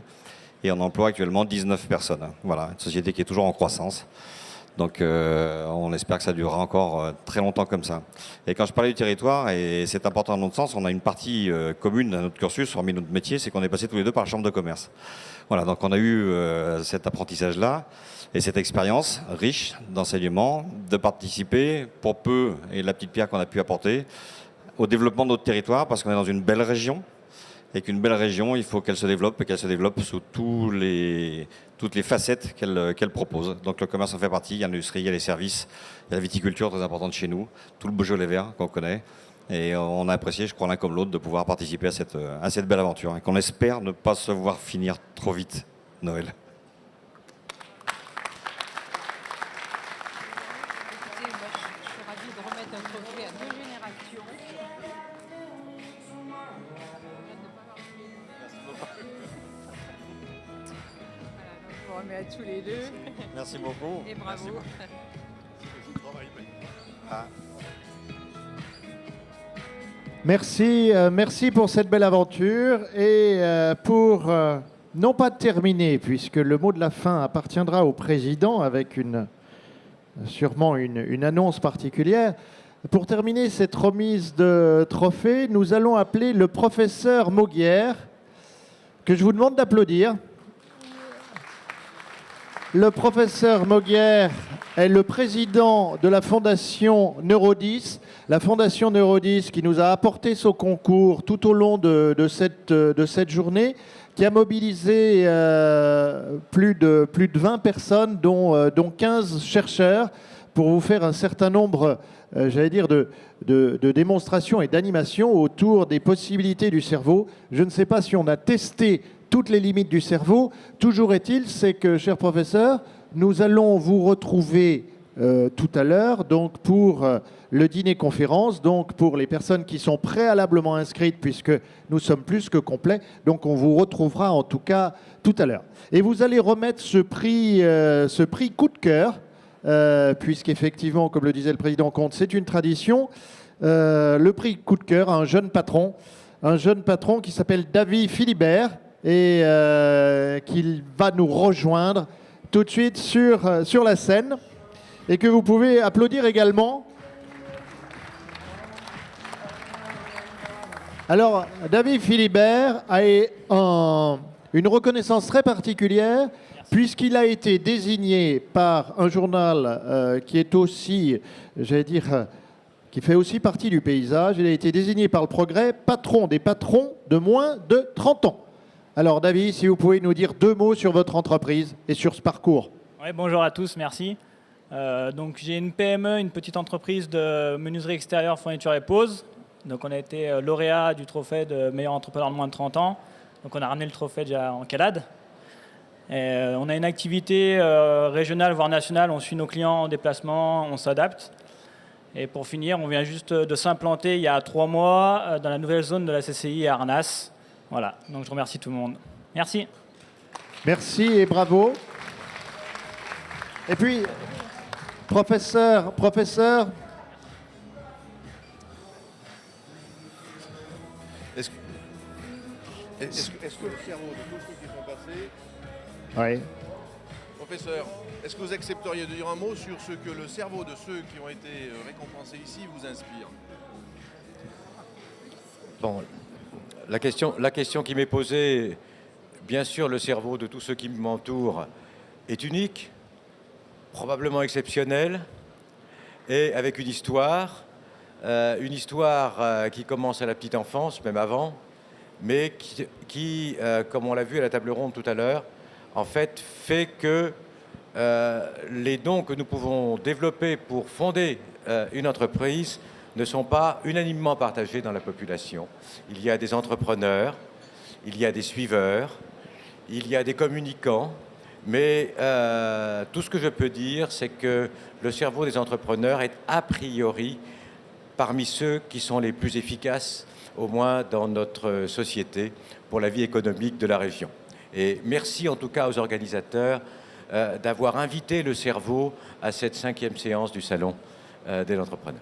[SPEAKER 17] Et on emploie actuellement 19 personnes. Voilà, une société qui est toujours en croissance. Donc on espère que ça durera encore très longtemps comme ça. Et quand je parlais du territoire, et c'est important dans notre sens, on a une partie commune à notre cursus, hormis notre métier, c'est qu'on est passé tous les deux par la chambre de commerce. Voilà, donc on a eu cet apprentissage-là et cette expérience riche d'enseignement, de participer pour peu, et la petite pierre qu'on a pu apporter, au développement de notre territoire, parce qu'on est dans une belle région, et qu'une belle région, il faut qu'elle se développe, et qu'elle se développe sous toutes les facettes qu'elle propose. Donc le commerce en fait partie, il y a l'industrie, il y a les services, il y a la viticulture très importante chez nous, tout le Beaujolais vert qu'on connaît. Et on a apprécié, je crois, l'un comme l'autre, de pouvoir participer à cette belle aventure, et qu'on espère ne pas se voir finir trop vite, Noël.
[SPEAKER 18] À tous les deux.
[SPEAKER 17] Merci beaucoup.
[SPEAKER 18] Et bravo.
[SPEAKER 1] Merci pour cette belle aventure et pour non pas terminer, puisque le mot de la fin appartiendra au président avec sûrement une annonce particulière. Pour terminer cette remise de trophée, nous allons appeler le professeur Mauguière, que je vous demande d'applaudir. Le professeur Mauguière est le président de la Fondation Neurodis. La Fondation Neurodis qui nous a apporté son concours tout au long de cette journée, qui a mobilisé plus de 20 personnes, dont 15 chercheurs, pour vous faire un certain nombre, j'allais dire, de démonstrations et d'animations autour des possibilités du cerveau. Je ne sais pas si on a testé toutes les limites du cerveau. Toujours est-il, c'est que, cher professeur, nous allons vous retrouver tout à l'heure, donc pour le dîner-conférence, donc pour les personnes qui sont préalablement inscrites, puisque nous sommes plus que complets. Donc on vous retrouvera en tout cas tout à l'heure. Et vous allez remettre ce prix coup de cœur, puisqu'effectivement, comme le disait le président Comte, c'est une tradition. Le prix coup de cœur à un jeune patron qui s'appelle David Philibert, et qu'il va nous rejoindre tout de suite sur la scène, et que vous pouvez applaudir également. Alors, David Philibert a une reconnaissance très particulière, puisqu'il a été désigné par un journal qui est aussi, j'allais dire, qui fait aussi partie du paysage. Il a été désigné par Le Progrès patron des patrons de moins de 30 ans. Alors David, si vous pouvez nous dire 2 mots sur votre entreprise et sur ce parcours.
[SPEAKER 19] Oui, bonjour à tous, merci. Donc j'ai une PME, une petite entreprise de menuiserie extérieure, fourniture et pose. Donc on a été lauréat du trophée de meilleur entrepreneur de moins de 30 ans. Donc on a ramené le trophée déjà en Calade. Et on a une activité régionale, voire nationale. On suit nos clients en déplacement, on s'adapte. Et pour finir, on vient juste de s'implanter il y a 3 mois dans la nouvelle zone de la CCI à Arnas. Voilà, donc je remercie tout le monde. Merci.
[SPEAKER 1] Merci et bravo. Et puis, professeur,
[SPEAKER 3] est-ce que le cerveau de tous ceux qui sont passés...
[SPEAKER 1] Oui.
[SPEAKER 3] Professeur, est-ce que vous accepteriez de dire un mot sur ce que le cerveau de ceux qui ont été récompensés ici vous inspire?
[SPEAKER 20] Bon, la question qui m'est posée, bien sûr, le cerveau de tous ceux qui m'entourent est unique, probablement exceptionnel, et avec une histoire qui commence à la petite enfance, même avant, mais qui comme on l'a vu à la table ronde tout à l'heure, en fait, fait que les dons que nous pouvons développer pour fonder une entreprise ne sont pas unanimement partagés dans la population. Il y a des entrepreneurs, il y a des suiveurs, il y a des communicants, mais tout ce que je peux dire, c'est que le cerveau des entrepreneurs est a priori parmi ceux qui sont les plus efficaces, au moins dans notre société, pour la vie économique de la région. Et merci en tout cas aux organisateurs d'avoir invité le cerveau à cette 5e séance du Salon des entrepreneurs.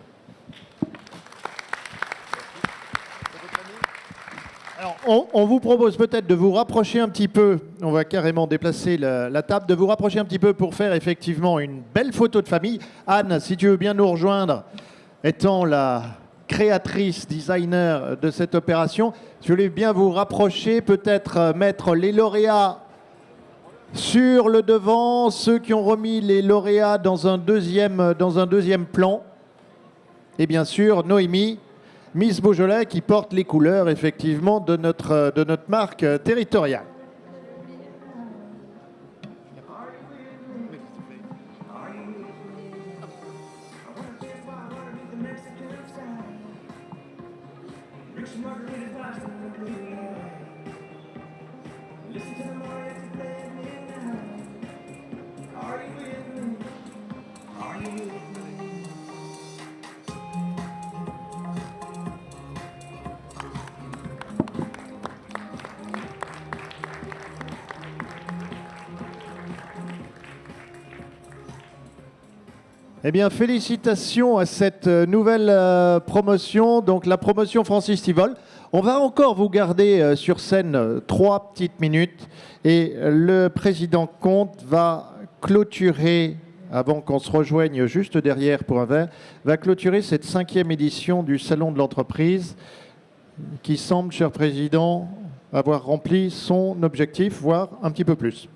[SPEAKER 1] Alors, on vous propose peut-être de vous rapprocher un petit peu, on va carrément déplacer la table, de vous rapprocher un petit peu pour faire effectivement une belle photo de famille. Anne, si tu veux bien nous rejoindre, étant la créatrice, designer de cette opération, si vous voulez bien vous rapprocher, peut-être mettre les lauréats sur le devant, ceux qui ont remis les lauréats dans un deuxième plan, et bien sûr Noémie, Miss Beaujolais, qui porte les couleurs effectivement de notre marque territoriale. Eh bien, félicitations à cette nouvelle promotion, donc la promotion Francis Tivol. On va encore vous garder sur scène 3 petites minutes et le président Comte va clôturer, avant qu'on se rejoigne juste derrière pour un verre, va clôturer cette 5e édition du Salon de l'entreprise qui semble, cher président, avoir rempli son objectif, voire un petit peu plus.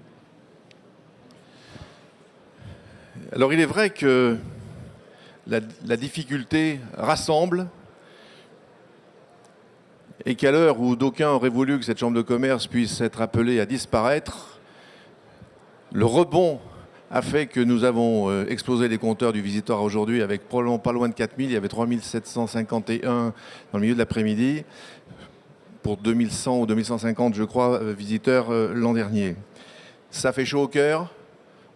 [SPEAKER 3] Alors il est vrai que la difficulté rassemble et qu'à l'heure où d'aucuns auraient voulu que cette chambre de commerce puisse être appelée à disparaître, le rebond a fait que nous avons explosé les compteurs du visiteur aujourd'hui avec probablement pas loin de 4000, il y avait 3751 dans le milieu de l'après-midi, pour 2100 ou 2150 je crois visiteurs l'an dernier. Ça fait chaud au cœur.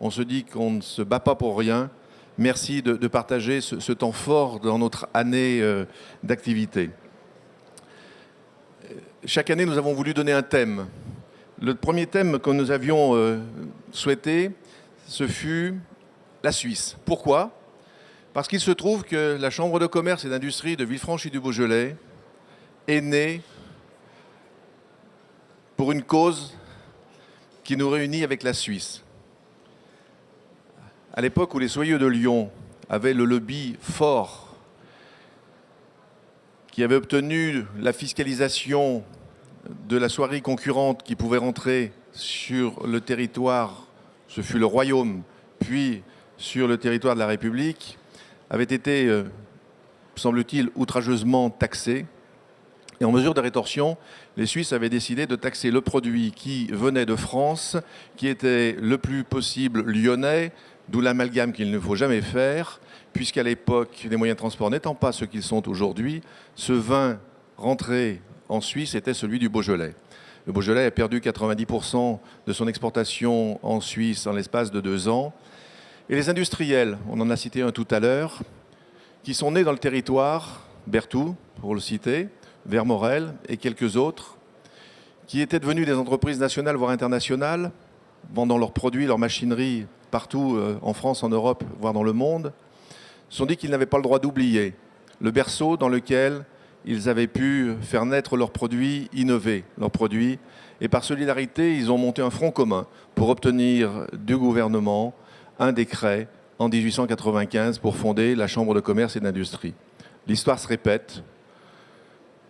[SPEAKER 3] On se dit qu'on ne se bat pas pour rien. Merci de partager ce temps fort dans notre année d'activité. Chaque année, nous avons voulu donner un thème. Le premier thème que nous avions souhaité, ce fut la Suisse. Pourquoi ? Parce qu'il se trouve que la Chambre de commerce et d'industrie de Villefranche-et-du-Beaujolais est née pour une cause qui nous réunit avec la Suisse. À l'époque où les soyeux de Lyon avaient le lobby fort, qui avait obtenu la fiscalisation de la soierie concurrente qui pouvait rentrer sur le territoire, ce fut le Royaume, puis sur le territoire de la République, avait été, semble-t-il, outrageusement taxé. Et en mesure de rétorsion, les Suisses avaient décidé de taxer le produit qui venait de France, qui était le plus possible lyonnais, d'où l'amalgame qu'il ne faut jamais faire, puisqu'à l'époque, les moyens de transport n'étant pas ce qu'ils sont aujourd'hui, ce vin rentré en Suisse était celui du Beaujolais. Le Beaujolais a perdu 90% de son exportation en Suisse en l'espace de 2 ans. Et les industriels, on en a cité un tout à l'heure, qui sont nés dans le territoire, Berthoud, pour le citer, Vermorel et quelques autres, qui étaient devenus des entreprises nationales, voire internationales, vendant leurs produits, leurs machineries partout en France, en Europe, voire dans le monde, se sont dit qu'ils n'avaient pas le droit d'oublier le berceau dans lequel ils avaient pu faire naître leurs produits, innover leurs produits. Et par solidarité, ils ont monté un front commun pour obtenir du gouvernement un décret en 1895 pour fonder la Chambre de commerce et d'industrie. L'histoire se répète,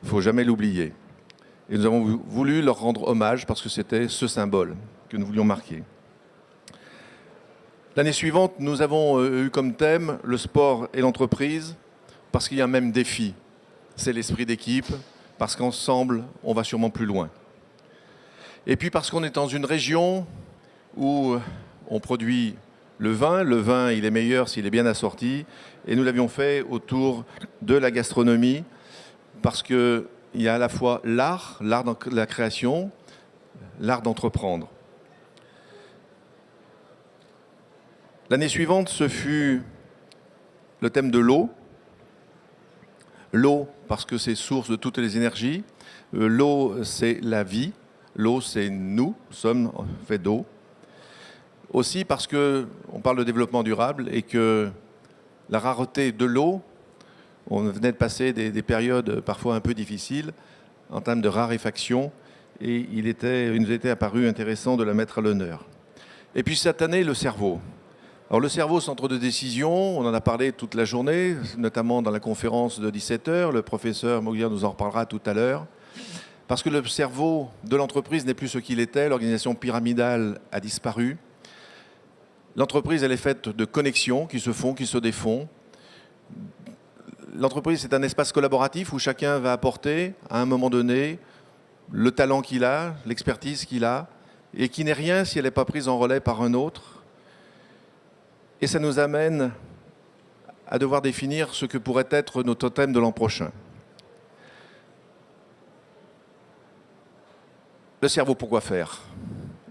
[SPEAKER 3] il ne faut jamais l'oublier. Et nous avons voulu leur rendre hommage parce que c'était ce symbole que nous voulions marquer. L'année suivante, nous avons eu comme thème le sport et l'entreprise, parce qu'il y a un même défi, c'est l'esprit d'équipe, parce qu'ensemble, on va sûrement plus loin. Et puis parce qu'on est dans une région où on produit le vin, il est meilleur s'il est bien assorti. Et nous l'avions fait autour de la gastronomie, parce qu'il y a à la fois l'art de la création, l'art d'entreprendre. L'année suivante, ce fut le thème de l'eau. L'eau, parce que c'est source de toutes les énergies. L'eau, c'est la vie. L'eau, c'est nous sommes faits d'eau. Aussi parce qu'on parle de développement durable et que la rareté de l'eau, on venait de passer des périodes parfois un peu difficiles en termes de raréfaction, et il nous était apparu intéressant de la mettre à l'honneur. Et puis cette année, le cerveau. Alors le cerveau, centre de décision, on en a parlé toute la journée, notamment dans la conférence de 17h, le professeur Moguier nous en reparlera tout à l'heure, parce que le cerveau de l'entreprise n'est plus ce qu'il était, l'organisation pyramidale a disparu. L'entreprise, elle est faite de connexions qui se font, qui se défont. L'entreprise, c'est un espace collaboratif où chacun va apporter, à un moment donné, le talent qu'il a, l'expertise qu'il a, et qui n'est rien si elle n'est pas prise en relais par un autre. Et ça nous amène à devoir définir ce que pourrait être notre thème de l'an prochain. Le cerveau, pourquoi faire?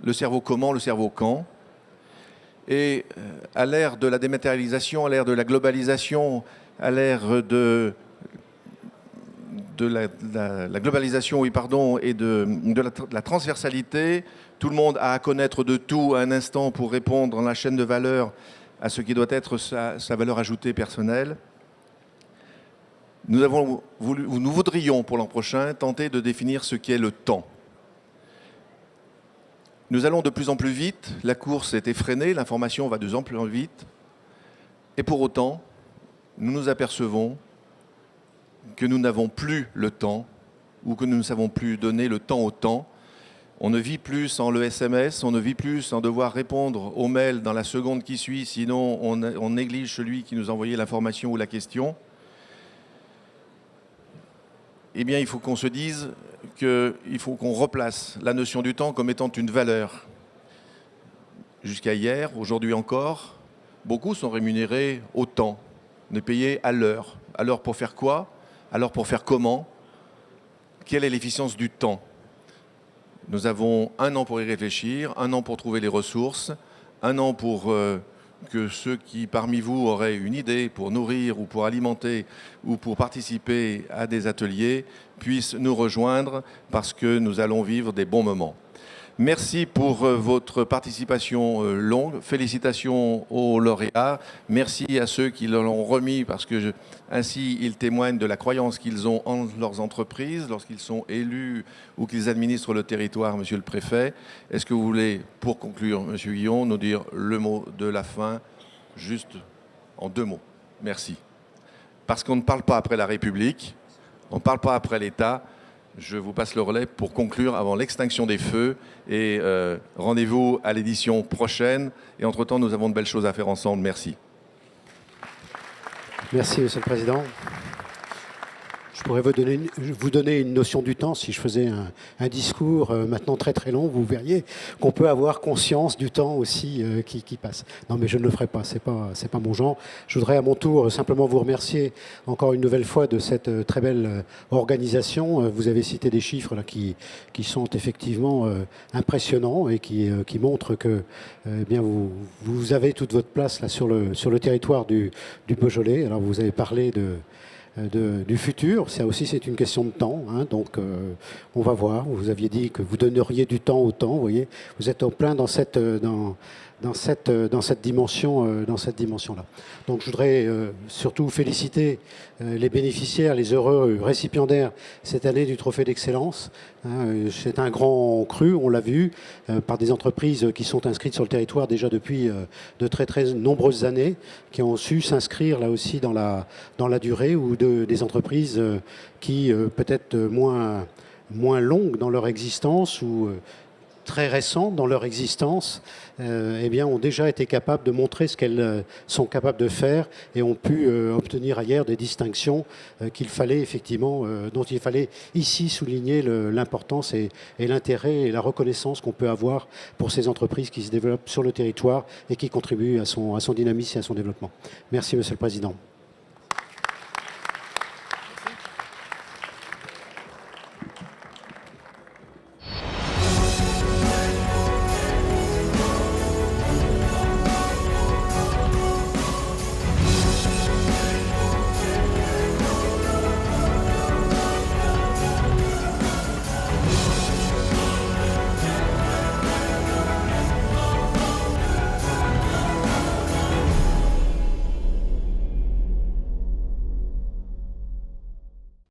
[SPEAKER 3] Le cerveau, comment? Le cerveau, quand? Et à l'ère de la dématérialisation, à l'ère de la globalisation, à l'ère de la globalisation, oui, pardon, et de la transversalité, tout le monde a à connaître de tout à un instant pour répondre dans la chaîne de valeur à ce qui doit être sa valeur ajoutée personnelle. Nous voudrions pour l'an prochain tenter de définir ce qu'est le temps. Nous allons de plus en plus vite, la course est effrénée, l'information va de plus en plus vite, et pour autant, nous nous apercevons que nous n'avons plus le temps, ou que nous ne savons plus donner le temps au temps. On ne vit plus sans le SMS, on ne vit plus sans devoir répondre au mail dans la seconde qui suit, sinon on néglige celui qui nous a envoyé l'information ou la question. Eh bien, il faut qu'on se dise qu'il faut qu'on replace la notion du temps comme étant une valeur. Jusqu'à hier, aujourd'hui encore, beaucoup sont rémunérés au temps. On est payé à l'heure. À l'heure pour faire quoi? À l'heure pour faire comment? Quelle est l'efficience du temps? Nous avons 1 an pour y réfléchir, 1 an pour trouver les ressources, 1 an pour que ceux qui parmi vous auraient une idée pour nourrir ou pour alimenter ou pour participer à des ateliers puissent nous rejoindre, parce que nous allons vivre des bons moments. Merci pour votre participation longue. Félicitations aux lauréats. Merci à ceux qui l'ont remis, parce que ainsi ils témoignent de la croyance qu'ils ont en leurs entreprises lorsqu'ils sont élus ou qu'ils administrent le territoire, Monsieur le Préfet. Est-ce que vous voulez, pour conclure, Monsieur Guillon, nous dire le mot de la fin, juste en 2 mots? Merci. Parce qu'on ne parle pas après la République, on ne parle pas après l'État. Je vous passe le relais pour conclure avant l'extinction des feux, et rendez-vous à l'édition prochaine. Et entre-temps, nous avons de belles choses à faire ensemble. Merci.
[SPEAKER 13] Merci, Monsieur le Président. Je pourrais vous donner une notion du temps si je faisais un discours maintenant très très long. Vous verriez qu'on peut avoir conscience du temps aussi qui passe. Non, mais je ne le ferai pas. C'est pas mon genre. Je voudrais à mon tour simplement vous remercier encore une nouvelle fois de cette très belle organisation. Vous avez cité des chiffres là qui sont effectivement impressionnants et qui montrent que bien vous avez toute votre place là sur le territoire du Beaujolais. Alors vous avez parlé du futur, ça aussi c'est une question de temps, hein, donc on va voir. Vous aviez dit que vous donneriez du temps au temps, vous voyez, vous êtes en plein dans cette dimension-là. Donc je voudrais surtout féliciter les bénéficiaires, les heureux récipiendaires cette année du Trophée d'Excellence. C'est un grand cru, on l'a vu, par des entreprises qui sont inscrites sur le territoire déjà depuis de très très nombreuses années, qui ont su s'inscrire là aussi dans la durée, ou des entreprises qui peut-être moins longues dans leur existence, ou
[SPEAKER 21] très récents dans leur existence, eh bien, ont déjà été capables de montrer ce qu'elles sont capables de faire et ont pu obtenir ailleurs des distinctions qu'il fallait effectivement, dont il fallait ici souligner l'importance et l'intérêt et la reconnaissance qu'on peut avoir pour ces entreprises qui se développent sur le territoire et qui contribuent à son dynamisme et à son développement. Merci, Monsieur le Président.